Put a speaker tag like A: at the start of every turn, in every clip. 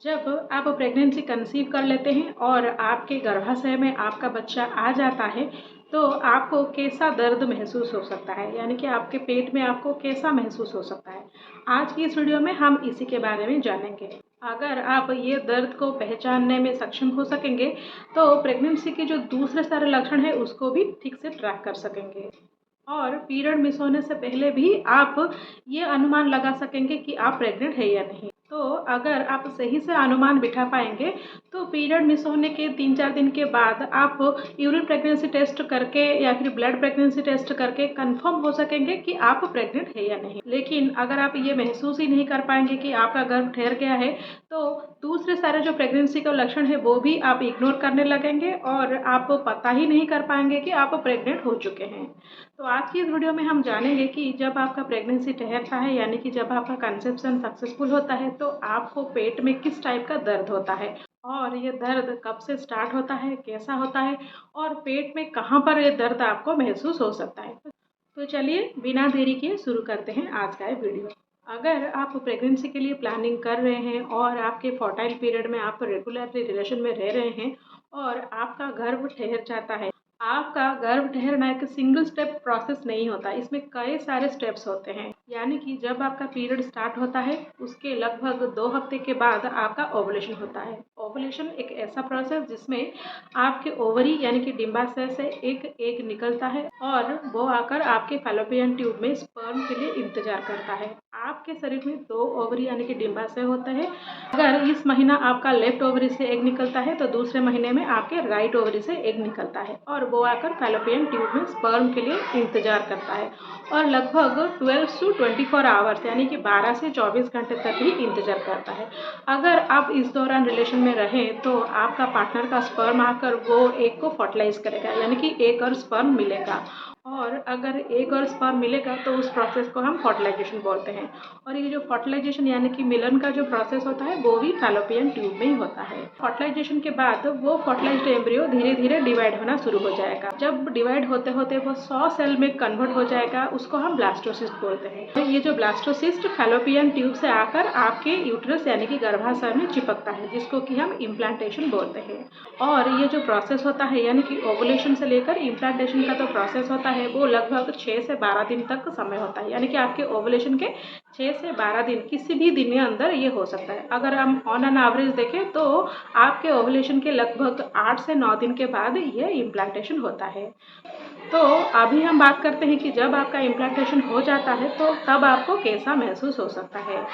A: जब आप pregnancy conceive कर लेते हैं और आपके गर्भाशय में आपका बच्चा आ जाता है, तो आपको कैसा दर्द महसूस हो सकता है, यानी कि आपके पेट में आपको कैसा महसूस हो सकता है। आज की इस वीडियो में हम इसी के बारे में जानेंगे। अगर आप ये दर्द को पहचानने में सक्षम हो सकेंगे, तो प्रेगनेंसी के जो दूसरे सारे लक्षण हैं उसको भी ठीक से ट्रैक कर सकेंगे। और पीरियड मिस होने से पहले भी आप ये अनुमान लगा सकेंगे कि आप प्रेग्नेंट है या नहीं। तो अगर आप सही से अनुमान बिठा पाएंगे, तो पीरियड मिस होने के 3-4 दिन के बाद आप यूरिन प्रेगनेंसी टेस्ट करके या फिर ब्लड प्रेगनेंसी टेस्ट करके कंफर्म हो सकेंगे कि आप प्रेग्नेंट है या नहीं। लेकिन अगर आप ये महसूस ही नहीं कर पाएंगे कि आपका गर्भ ठहर गया है, तो दूसरे सारे जो प्रेगनेंसी का लक्षण है वो भी आप इग्नोर करने लगेंगे और आप पता ही नहीं कर पाएंगे कि आप प्रेग्नेंट हो चुके हैं। तो आज की इस वीडियो में हम जानेंगे कि जब आपका प्रेगनेंसी ठहरता है, यानी कि जब आपका कंसेप्शन सक्सेसफुल होता है, तो आपको पेट में किस टाइप का दर्द होता है और ये दर्द कब से स्टार्ट होता है, कैसा होता है और पेट में कहाँ पर ये दर्द आपको महसूस हो सकता है। तो चलिए बिना देरी किए शुरू करते हैं आज का ये वीडियो। अगर आप प्रेगनेंसी के लिए प्लानिंग कर रहे हैं और आपके फर्टाइल पीरियड में आप रेगुलरली रिलेशन में रह रहे हैं और आपका गर्भ ठहर जाता है, आपका गर्भ ठहरना एक सिंगल स्टेप प्रोसेस नहीं होता, इसमें कई सारे स्टेप्स होते हैं। यानी कि जब आपका पीरियड स्टार्ट होता है उसके लगभग 2 हफ्ते के बाद आपका ओवुलेशन होता है। ओवुलेशन एक ऐसा प्रोसेस जिसमें आपके ओवरी यानी कि डिंबाशय से एक एग निकलता है और वो आकर आपके फैलोपियन ट्यूब में स्पर्म के लिए इंतजार करता है। आपके शरीर में 2 ओवरी यानी कि डिंबाशय होता है। अगर इस महीना आपका लेफ्ट ओवरी से एग निकलता है, तो दूसरे महीने में आपके राइट ओवरी से एग निकलता है और वो आकर फैलोपियन ट्यूब में स्पर्म के लिए इंतजार करता है और लगभग 12 से 24 आवर्स यानी कि 12 से 24 घंटे तक ही इंतजार करता है। अगर आप इस दौरान रिलेशन में रहें, तो आपका पार्टनर का स्पर्म आकर वो एग को फर्टिलाइज करेगा, यानी कि एग और स्पर्म मिलेगा। और अगर एग और स्पर्म मिलेगा तो उस प्रोसेस को हम फर्टिलाइजेशन बोलते हैं। और ये जो फर्टिलाइजेशन यानी कि मिलन का जो प्रोसेस होता है वो भी फैलोपियन ट्यूब में ही होता है। फर्टिलाइजेशन के बाद वो फर्टिलाइज्ड एम्ब्रियो धीरे धीरे डिवाइड होना शुरू हो जाएगा। जब डिवाइड होते होते वो 100 सेल में कन्वर्ट हो जाएगा, उसको हम ब्लास्टोसिस्ट बोलते हैं। तो ये जो ब्लास्टोसिस्ट फैलोपियन ट्यूब से आकर आपके यूट्रस यानी कि गर्भाशय में चिपकता है, जिसको कि हम इम्प्लांटेशन बोलते हैं। और ये जो प्रोसेस होता है यानी कि ओवुलेशन से लेकर इम्प्लांटेशन का जो प्रोसेस होता है वो लगभग 6 से 12 दिन तक समय होता है, यानी कि आपके ओवुलेशन के 6 से 12 दिन किसी भी दिन के अंदर ये हो सकता है। अगर हम ऑन एन एवरेज देखें तो आपके ओवुलेशन के लगभग 8 से 9 दिन के बाद ये इम्प्लांटेशन होता है। तो अभी हम बात करते हैं कि जब आपका इम्प्लांटेशन हो जाता है तो तब आपको कैसा महसूस हो सकता है।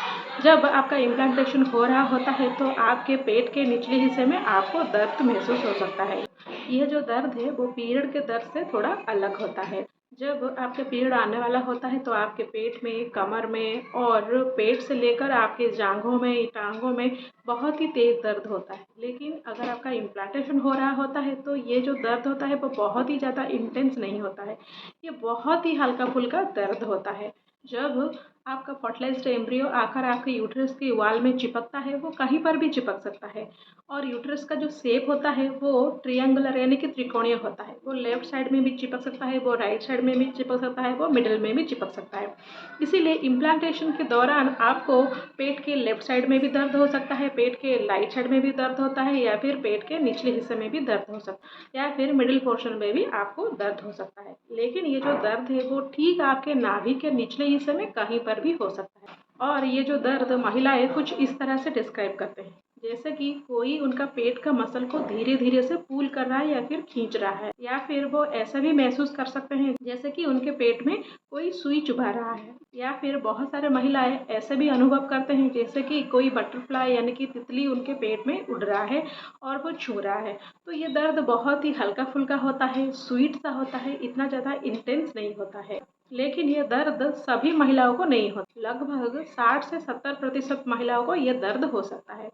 A: जब आपका इम्प्लांटेशन हो रहा होता है तो आपके पेट के निचले हिस्से में आपको दर्द महसूस हो सकता है। यह जो दर्द है वो पीरियड के दर्द से थोड़ा अलग होता है। जब आपका पीरियड आने वाला होता है तो आपके पेट में, कमर में और पेट से लेकर आपके जांघों में, टांगों में बहुत ही तेज़ दर्द होता है। लेकिन अगर आपका इम्प्लांटेशन हो रहा होता है तो ये जो दर्द होता है वो बहुत ही ज़्यादा इंटेंस नहीं होता है। ये बहुत ही हल्का-फुल्का दर्द होता है। जब आपका फर्टिलाइज्ड एम्ब्रियो आकर आपके यूट्रस की वॉल में चिपकता है, वो कहीं पर भी चिपक सकता है। और यूट्रस का जो शेप होता है वो ट्रायंगुलर यानी कि त्रिकोणीय होता है। वो लेफ्ट साइड में भी चिपक सकता है, वो राइट साइड में भी चिपक सकता है, वो मिडिल में भी चिपक सकता है। इसीलिए इम्प्लांटेशन के दौरान आपको पेट के लेफ्ट साइड में भी दर्द हो सकता है, पेट के राइट साइड में भी दर्द होता है, या फिर पेट के निचले हिस्से में भी दर्द हो सकता है, या फिर मिडिल पोर्शन में भी आपको दर्द हो सकता है। लेकिन ये जो दर्द है वो ठीक आपके नाभि के निचले हिस्से में कहीं पर भी हो सकता है। और ये जो दर्द महिलाएं कुछ इस तरह से डिस्क्राइब करते हैं, जैसे कि कोई उनका पेट का मसल को धीरे धीरे से पुल कर रहा है या फिर खींच रहा है, या फिर वो ऐसा भी महसूस कर सकते हैं जैसे कि उनके पेट में कोई सुई चुभा रहा है, या फिर बहुत सारे महिलाएं ऐसे भी अनुभव करते हैं जैसे कि कोई बटरफ्लाई यानी कि तितली उनके पेट में उड़ रहा है और वो छू रहा है। तो ये दर्द बहुत ही हल्का फुल्का होता है, स्वीट सा होता है, इतना ज़्यादा इंटेंस नहीं होता है। लेकिन ये दर्द सभी महिलाओं को नहीं होता। लगभग 60 से 70% महिलाओं को ये दर्द हो सकता है।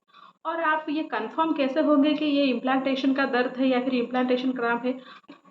A: और आप ये कंफर्म कैसे होंगे कि ये इम्प्लांटेशन का दर्द है या फिर इम्प्लांटेशन क्रैम्प है?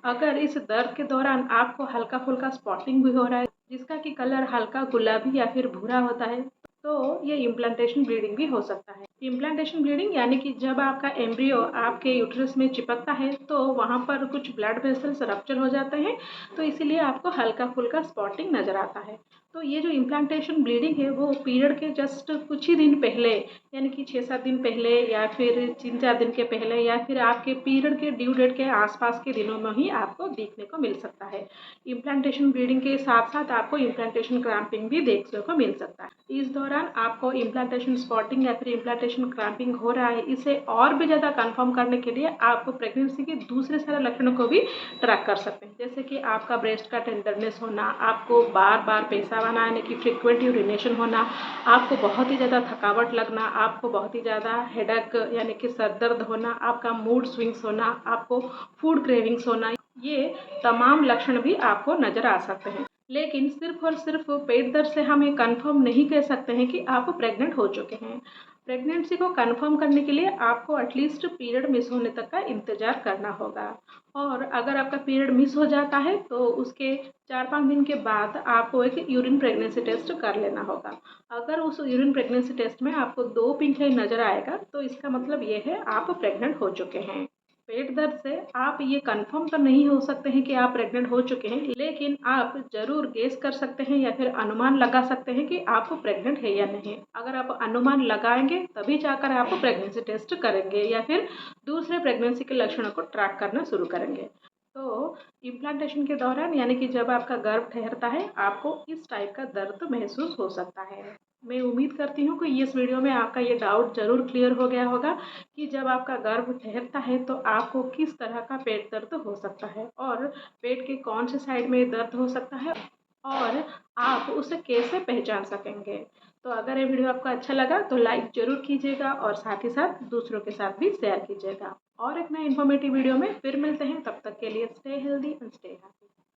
A: अगर इस दर्द के दौरान आपको हल्का फुल्का स्पॉटिंग भी हो रहा है, जिसका कि कलर हल्का गुलाबी या फिर भूरा होता है, तो ये इम्प्लांटेशन ब्लीडिंग भी हो सकता है। इम्प्लांटेशन ब्लीडिंग यानी कि जब आपका एम्ब्रियो आपके यूट्रस में चिपकता है तो वहाँ पर कुछ ब्लड वेसल्स रप्चर हो जाते हैं, तो इसीलिए आपको हल्का फुल्का स्पॉटिंग नज़र आता है। तो ये जो इम्प्लांटेशन ब्लीडिंग है वो पीरियड के जस्ट कुछ ही दिन पहले, यानी कि 6-7 दिन पहले या फिर 3-4 दिन के पहले या फिर आपके पीरियड के ड्यू डेट के आसपास के दिनों में ही आपको देखने को मिल सकता है। इम्प्लांटेशन ब्लीडिंग के साथ साथ आपको इम्प्लांटेशन क्रैम्पिंग भी देखने को मिल सकता है। इस दौरान आपको इम्प्लांटेशन स्पॉटिंग या फिर इम्प्लांटेशन क्रैम्पिंग हो रहा है, इसे और भी ज़्यादा कंफर्म करने के लिए आप प्रेगनेंसी के दूसरे सारे लक्षणों को भी ट्रैक कर सकते हैं, जैसे कि आपका ब्रेस्ट का टेंडरनेस होना, आपको बार बार पेशाब आना यानी कि फ्रिक्वेंट यूरिनेशन होना, आपको बहुत ही ज़्यादा थकावट लगना, आपको बहुत ही ज़्यादा हेडेक यानी कि सर दर्द होना, आपका मूड स्विंग्स होना, आपको फूड क्रेविंग्स होना, ये तमाम लक्षण भी आपको नज़र आ सकते हैं। लेकिन सिर्फ और सिर्फ पेट दर्द से हम ये कन्फर्म नहीं कह सकते हैं कि आप प्रेग्नेंट हो चुके हैं। प्रेगनेंसी को कंफर्म करने के लिए आपको एटलीस्ट पीरियड मिस होने तक का इंतज़ार करना होगा, और अगर आपका पीरियड मिस हो जाता है तो उसके 4-5 दिन के बाद आपको एक यूरिन प्रेगनेंसी टेस्ट कर लेना होगा। अगर उस यूरिन प्रेगनेंसी टेस्ट में आपको 2 पिंक लाइन नज़र आएगा तो इसका मतलब ये है आप प्रेग्नेंट हो चुके हैं। पेट दर्द से आप ये कंफर्म तो नहीं हो सकते हैं कि आप प्रेग्नेंट हो चुके हैं, लेकिन आप ज़रूर गेस कर सकते हैं या फिर अनुमान लगा सकते हैं कि आप प्रेग्नेंट है या नहीं। अगर आप अनुमान लगाएंगे तभी जाकर आप प्रेगनेंसी टेस्ट करेंगे या फिर दूसरे प्रेगनेंसी के लक्षणों को ट्रैक करना शुरू करेंगे। तो इम्प्लांटेशन के दौरान यानी कि जब आपका गर्भ ठहरता है, आपको इस टाइप का दर्द महसूस हो सकता है। मैं उम्मीद करती हूँ कि इस वीडियो में आपका ये डाउट ज़रूर क्लियर हो गया होगा कि जब आपका गर्भ ठहरता है तो आपको किस तरह का पेट दर्द हो सकता है और पेट के कौन से साइड में दर्द हो सकता है और आप उसे कैसे पहचान सकेंगे। तो अगर ये वीडियो आपको अच्छा लगा तो लाइक ज़रूर कीजिएगा और साथ ही साथ दूसरों के साथ भी शेयर कीजिएगा। और एक नए इन्फॉर्मेटिव वीडियो में फिर मिलते हैं, तब तक के लिए stay healthy and stay happy.